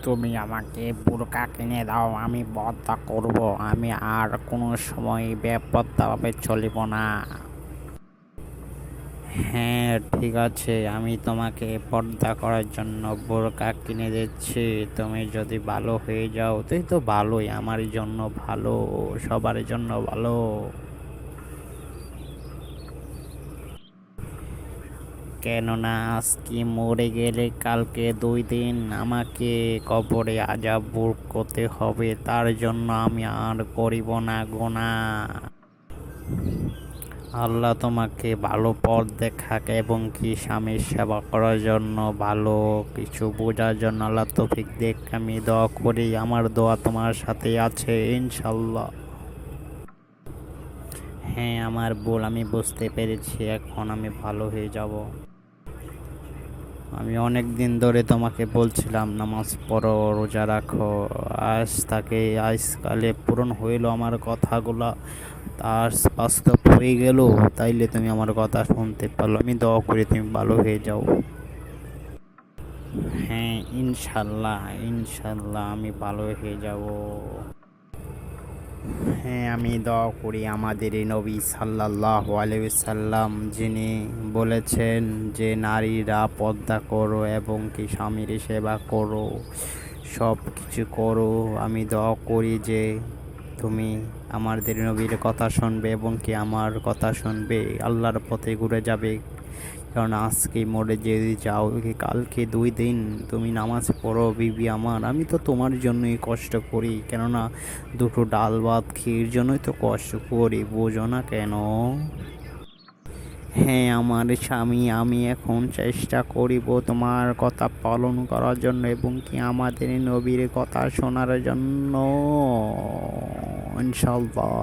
তুমি আমাকে বোরকা কিনে দাও, আমি পর্দা করব। আমি আর কোনো সময় বেপর্দাভাবে চলিব না। হ্যাঁ, ঠিক আছে, আমি তোমাকে পর্দা করার জন্য বোরকা কিনে দিচ্ছি। তুমি যদি ভালো হয়ে যাও তুই তো ভালোই, আমার জন্য ভালো, সবার জন্য ভালো। কেননা আজকে মরে গেলে কালকে 2 দিন আমাকে কবরে আযাব ভোগ করতে হবে, তার জন্য আমি আর করিব না গুনাহ। আল্লাহ তোমাকে ভালো পথ দেখাক এবং কি স্বামীর সেবা করার জন্য, ভালো কিছু বোঝার জন্য আল্লাহ তৌফিক দেখ। আমি দোয়া করি, আমার দোয়া তোমার সাথে আছে ইনশাল্লাহ। হ্যাঁ, আমার ভুল আমি বুঝতে পেরেছি, এখন আমি ভালো হয়ে যাব। আমি অনেক দিন ধরে তোমাকে বলছিলাম নামাজ পড়ো, রোজা রাখো, আজকালে পূরণ হইল আমার কথাগুলা, তার বাস্তব হয়ে গেল। তাইলে তুমি আমার কথা শুনতে পারলো, আমি দোয়া করি তুমি ভালো হয়ে যাও। হ্যাঁ, ইনশাল্লাহ ইনশাল্লাহ আমি ভালো হয়ে যাব। হ্যাঁ, আমি দোয়া করি আমাদের এই নবী সাল্লাল্লাহু আলাইহি ওয়াসাল্লাম যিনি বলেছেন যে নারীরা পর্দা করো এবং কি স্বামীর সেবা করো, সব কিছু করো। আমি দোয়া করি যে তুমি আমাদের নবীর কথা শুনবে এবং কি আমার কথা শুনবে, আল্লাহর পথে ঘুরে যাবে। কারণ আজকে মরে যদি যাও, কালকে 2 দিন তুমি নামাজ পড়ো বিবি আমার, আমি তো তোমার জন্যই কষ্ট করি। কেননা দুটো ডাল ভাত খেয়ের জন্যই তো কষ্ট করি, বোঝো না কেন? হ্যাঁ, আমার স্বামী, আমি এখন চেষ্টা করিব তোমার কথা পালন করার জন্য এবং কি আমাদের নবীর কথা শোনার জন্য ইনশাল্লাহ।